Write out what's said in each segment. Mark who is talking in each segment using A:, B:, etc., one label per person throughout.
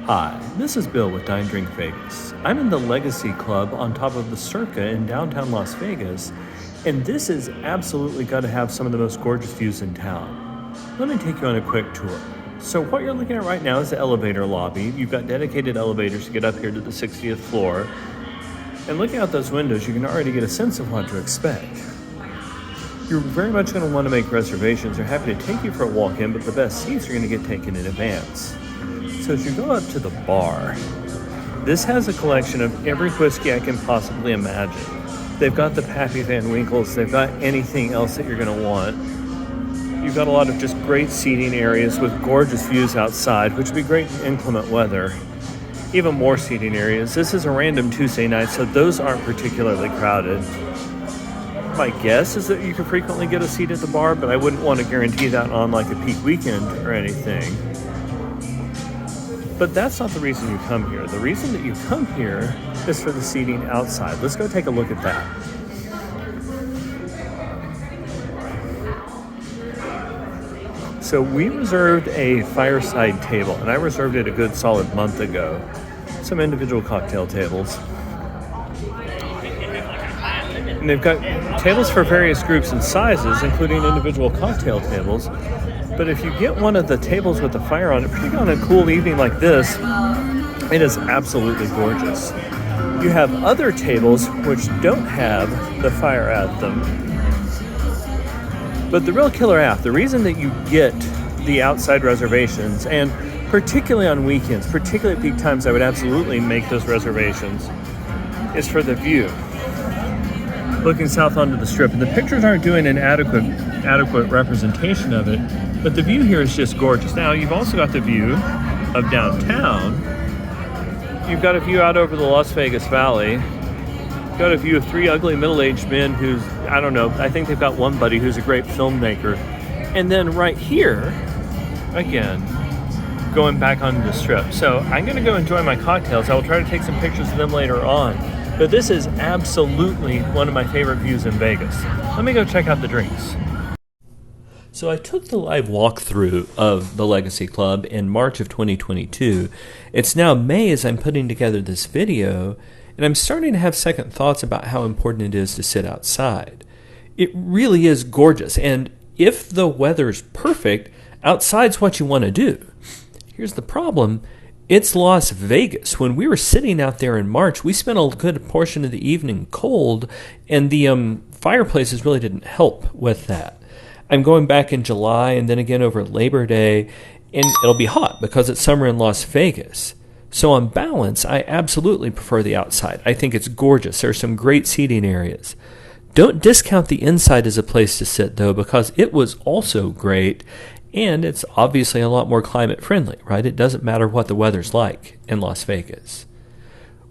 A: Hi, this is Bill with Dine Drink Vegas. I'm in the Legacy Club on top of the Circa in downtown Las Vegas, and this is absolutely got to have some of the most gorgeous views in town. Let me take you on a quick tour. So what you're looking at right now is the elevator lobby. You've got dedicated elevators to get up here to the 60th floor. And looking out those windows, you can already get a sense of what to expect. You're very much going to want to make reservations. They're happy to take you for a walk-in, but the best seats are going to get taken in advance. So as you go up to the bar, this has a collection of every whiskey I can possibly imagine. They've got the Pappy Van Winkles, they've got anything else that you're going to want. You've got a lot of just great seating areas with gorgeous views outside, which would be great in inclement weather. Even more seating areas. This is a random Tuesday night, so those aren't particularly crowded. My guess is that you can frequently get a seat at the bar, but I wouldn't want to guarantee that on like a peak weekend or anything. But that's not the reason you come here. The reason that you come here is for the seating outside. Let's go take a look at that. So we reserved a fireside table, and I reserved it a good solid month ago. Some individual cocktail tables. And they've got tables for various groups and sizes, including individual cocktail tables. But if you get one of the tables with the fire on it, particularly on a cool evening like this, it is absolutely gorgeous. You have other tables which don't have the fire at them. But the real killer app, the reason that you get the outside reservations, and particularly on weekends, particularly at peak times, I would absolutely make those reservations, is for the view. Looking south onto the strip, and the pictures aren't doing an adequate representation of it, but the view here is just gorgeous. Now, you've also got the view of downtown. You've got a view out over the Las Vegas Valley. You've got a view of three ugly middle-aged men who's, I don't know, I think they've got one buddy who's a great filmmaker. And then right here, again, going back onto the strip. So I'm going to go enjoy my cocktails. I will try to take some pictures of them later on. But this is absolutely one of my favorite views in Vegas. Let me go check out the drinks. So I took the live walkthrough of the Legacy Club in March of 2022. It's now May as I'm putting together this video, and I'm starting to have second thoughts about how important it is to sit outside. It really is gorgeous, and if the weather's perfect, outside's what you want to do. Here's the problem. It's Las Vegas. When we were sitting out there in March, we spent a good portion of the evening cold, and the fireplaces really didn't help with that. I'm going back in July and then again over Labor Day, and it'll be hot because it's summer in Las Vegas. So on balance, I absolutely prefer the outside. I think it's gorgeous. There are some great seating areas. Don't discount the inside as a place to sit, though, because it was also great, and it's obviously a lot more climate friendly, right? It doesn't matter what the weather's like in Las Vegas.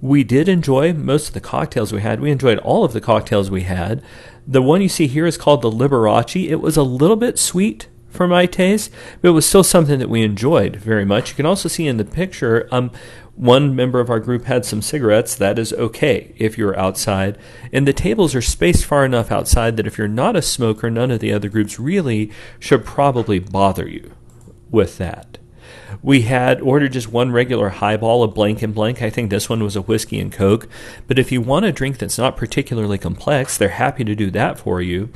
A: We did enjoy most of the cocktails we had. We enjoyed all of the cocktails we had. The one you see here is called the Liberace. It was a little bit sweet for my taste, but it was still something that we enjoyed very much. You can also see in the picture, one member of our group had some cigarettes. That is okay if you're outside. And the tables are spaced far enough outside that if you're not a smoker, none of the other groups really should probably bother you with that. We had ordered just one regular highball, a blank and blank. I think this one was a whiskey and Coke. But if you want a drink that's not particularly complex, they're happy to do that for you.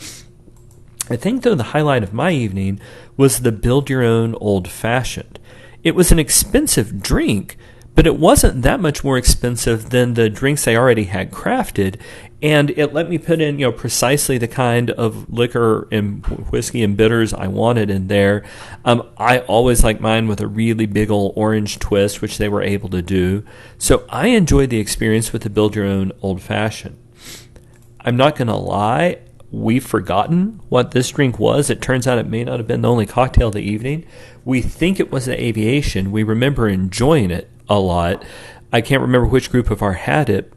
A: I think, though, the highlight of my evening was the Build Your Own Old Fashioned. It was an expensive drink, but it wasn't that much more expensive than the drinks I already had crafted, and it let me put in, precisely the kind of liquor and whiskey and bitters I wanted in there. I always like mine with a really big old orange twist, which they were able to do. So I enjoyed the experience with the Build Your Own Old Fashioned. I'm not going to lie, we've forgotten what this drink was. It turns out it may not have been the only cocktail of the evening. We think it was the Aviation. We remember enjoying it a lot. I can't remember which group of our had it.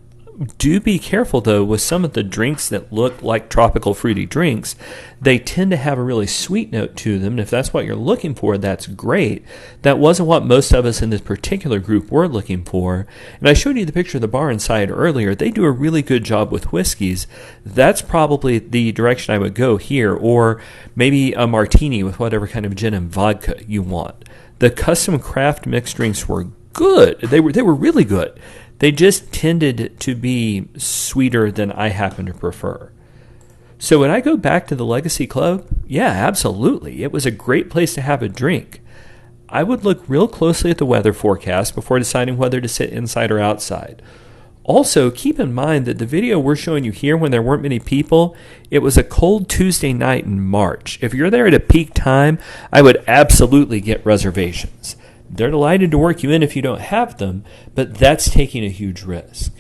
A: Do be careful, though, with some of the drinks that look like tropical fruity drinks. They tend to have a really sweet note to them, and if that's what you're looking for, that's great. That wasn't what most of us in this particular group were looking for. And I showed you the picture of the bar inside earlier. They do a really good job with whiskeys. That's probably the direction I would go here, or maybe a martini with whatever kind of gin and vodka you want. The custom craft mixed drinks were good. They were really good. They just tended to be sweeter than I happen to prefer. So would I go back to the Legacy Club? Yeah, absolutely. It was a great place to have a drink. I would look real closely at the weather forecast before deciding whether to sit inside or outside. Also, keep in mind that the video we're showing you here when there weren't many people, it was a cold Tuesday night in March. If you're there at a peak time, I would absolutely get reservations. They're delighted to work you in if you don't have them, but that's taking a huge risk.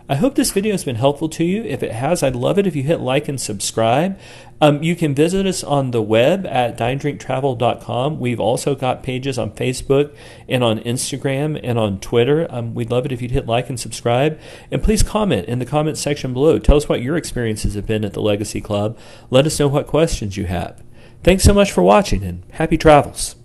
A: I hope this video has been helpful to you. If it has, I'd love it if you hit like and subscribe. You can visit us on the web at dinedrinktravel.com. We've also got pages on Facebook and on Instagram and on Twitter. We'd love it if you'd hit like and subscribe. And please comment in the comment section below. Tell us what your experiences have been at the Legacy Club. Let us know what questions you have. Thanks so much for watching, and happy travels.